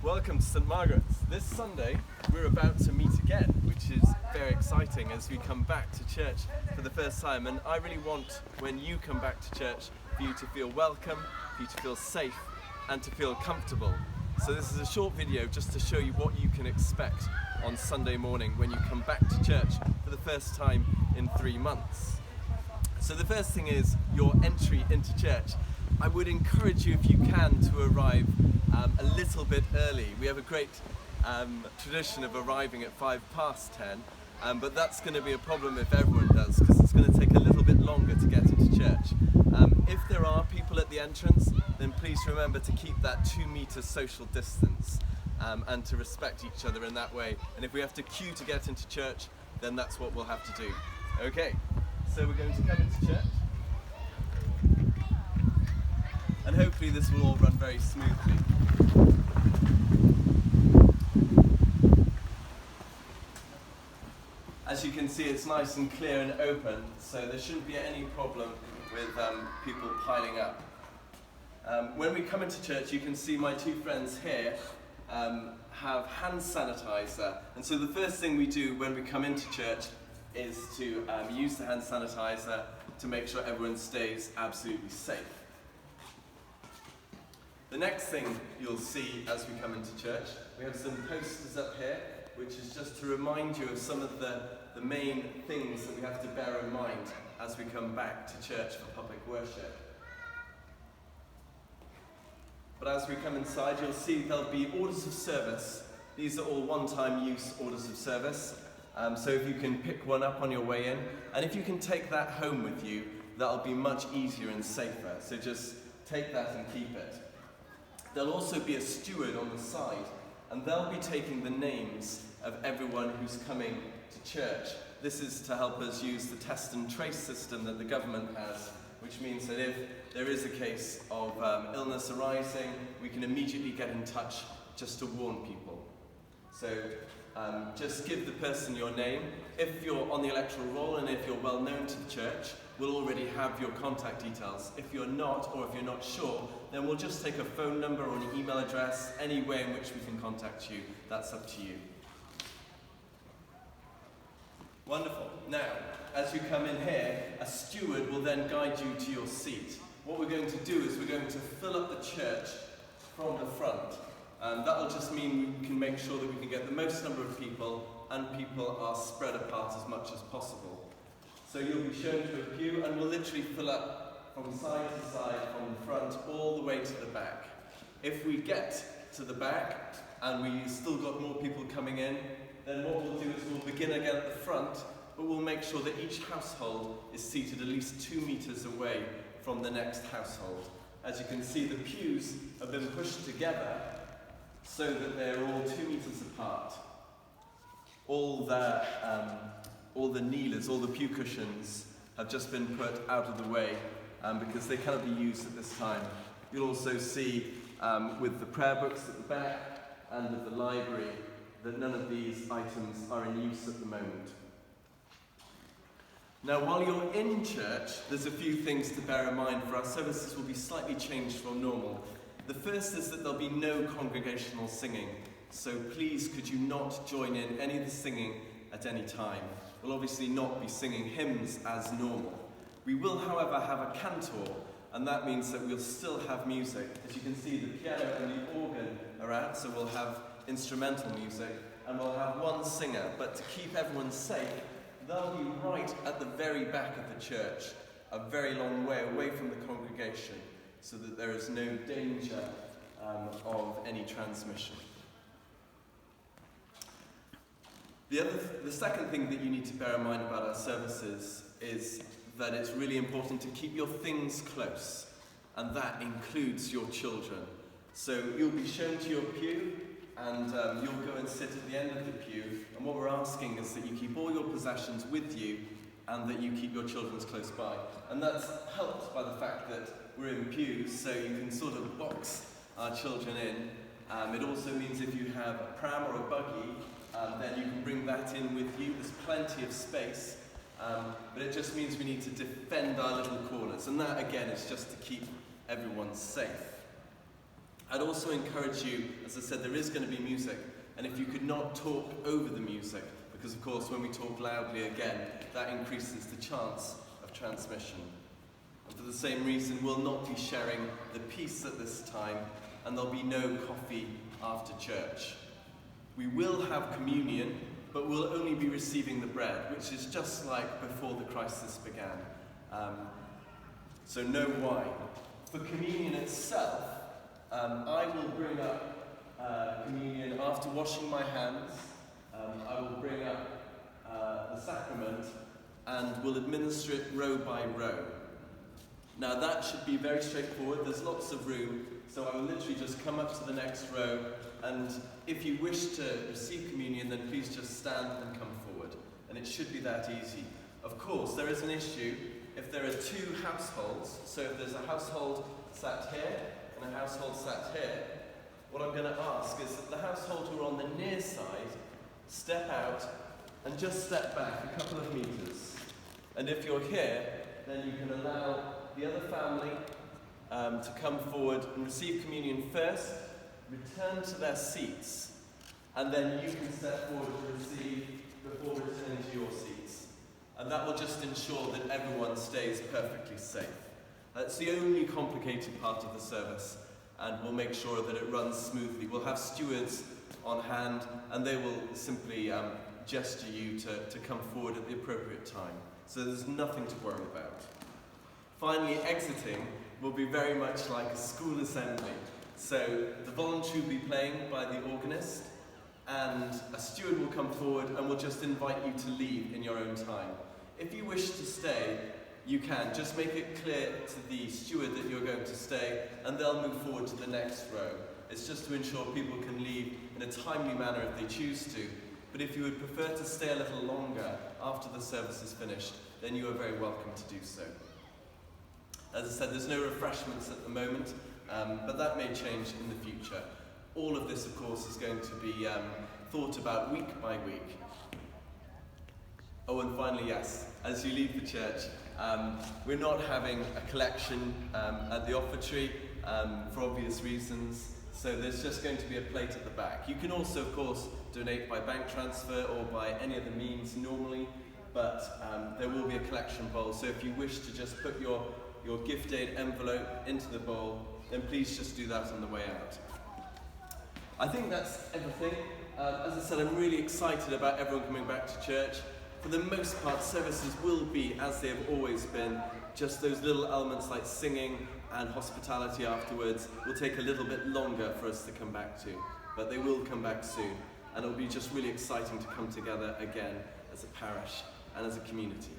Welcome to St Margaret's. This Sunday we're about to meet again, which is very exciting as we come back to church for the first time, and I really want, when you come back to church, for you to feel welcome, for you to feel safe and to feel comfortable. So this is a short video just to show you what you can expect on Sunday morning when you come back to church for the first time in 3 months. So the first thing is your entry into church. I would encourage you, if you can, to arrive a little bit early. We have a great tradition of arriving at 10:05, but that's going to be a problem if everyone does, because it's going to take a little bit longer to get into church. If there are people at the entrance, then please remember to keep that 2-meter social distance and to respect each other in that way. And if we have to queue to get into church, then that's what we'll have to do. Okay, so we're going to come into church. And hopefully this will all run very smoothly. As you can see, it's nice and clear and open, so there shouldn't be any problem with people piling up. When we come into church, you can see my 2 friends here have hand sanitizer. And so the first thing we do when we come into church is to use the hand sanitizer to make sure everyone stays absolutely safe. The next thing you'll see as we come into church, we have some posters up here, which is just to remind you of some of the main things that we have to bear in mind as we come back to church for public worship. But as we come inside, you'll see there'll be orders of service. These are all one-time use orders of service. So if you can pick one up on your way in, and if you can take that home with you, that'll be much easier and safer. So just take that and keep it. There'll also be a steward on the side, and they'll be taking the names of everyone who's coming to church. This is to help us use the test and trace system that the government has, which means that if there is a case of illness arising, we can immediately get in touch just to warn people. So just give the person your name. If you're on the electoral roll and if you're well known to the church, we'll already have your contact details. If you're not, or if you're not sure, then we'll just take a phone number or an email address, any way in which we can contact you. That's up to you. Wonderful. Now, as you come in here, a steward will then guide you to your seat. What we're going to do is we're going to fill up the church from the front. That'll just mean we can make sure that we can get the most number of people, and people are spread apart as much as possible. So you'll be shown to a pew, and we'll literally fill up from side to side, from the front all the way to the back. If we get to the back and we still got more people coming in, then what we'll do is we'll begin again at the front, but we'll make sure that each household is seated at least 2 meters away from the next household. As you can see, the pews have been pushed together so that they're all 2 meters apart. All the kneelers, all the pew cushions have just been put out of the way because they cannot be used at this time. You'll also see with the prayer books at the back and with the library that none of these items are in use at the moment. Now, while you're in church, there's a few things to bear in mind, for our services will be slightly changed from normal. The first is that there'll be no congregational singing, so please could you not join in any of the singing at any time. We'll obviously not be singing hymns as normal. We will, however, have a cantor, and that means that we'll still have music. As you can see, the piano and the organ are out, so we'll have instrumental music, and we'll have one singer. But to keep everyone safe, they'll be right at the very back of the church, a very long way away from the congregation, so that there is no danger of any transmission. The second thing that you need to bear in mind about our services is that it's really important to keep your things close, and that includes your children. So you'll be shown to your pew, and you'll go and sit at the end of the pew, and what we're asking is that you keep all your possessions with you and that you keep your children close by. And that's helped by the fact that we're in pews, so you can sort of box our children in. It also means if you have a pram or a buggy, then you can bring that in with you. There's plenty of space, but it just means we need to defend our little corners, and that again is just to keep everyone safe. I'd also encourage you, as I said, there is going to be music, and if you could not talk over the music, because of course when we talk loudly again, that increases the chance of transmission. And for the same reason, we'll not be sharing the peace at this time, and there'll be no coffee after church. We will have communion, but we'll only be receiving the bread, which is just like before the crisis began. So no wine. For communion itself, I will bring up communion after washing my hands. I will bring up the sacrament and will administer it row by row. Now that should be very straightforward. There's lots of room, so I will literally just come up to the next row, and if you wish to receive communion, then please just stand and come forward. And it should be that easy. Of course, there is an issue if there are two households. So if there's a household sat here and a household sat here, what I'm going to ask is that the household who are on the near side step out and just step back a couple of meters. And if you're here, then you can allow the other family to come forward and receive communion first, return to their seats, and then you can step forward to receive before returning to your seats. And that will just ensure that everyone stays perfectly safe. That's the only complicated part of the service, and we'll make sure that it runs smoothly. We'll have stewards on hand, and they will simply gesture you to come forward at the appropriate time. So there's nothing to worry about. Finally, exiting will be very much like a school assembly. So the voluntary will be playing by the organist, and a steward will come forward and will just invite you to leave in your own time. If you wish to stay, you can. Just make it clear to the steward that you're going to stay, and they'll move forward to the next row. It's just to ensure people can leave in a timely manner if they choose to. But if you would prefer to stay a little longer after the service is finished, then you are very welcome to do so. As I said, there's no refreshments at the moment, but that may change in the future. All of this, of course, is going to be thought about week by week. Oh, and finally, yes, as you leave the church, we're not having a collection at the offertory for obvious reasons, so there's just going to be a plate at the back. You can also, of course, donate by bank transfer or by any other means normally, but there will be a collection bowl, so if you wish to just put your gift aid envelope into the bowl, then please just do that on the way out. I think that's everything. As I said, I'm really excited about everyone coming back to church. For the most part, services will be, as they have always been, just those little elements like singing and hospitality afterwards will take a little bit longer for us to come back to, but they will come back soon, and it'll be just really exciting to come together again as a parish and as a community.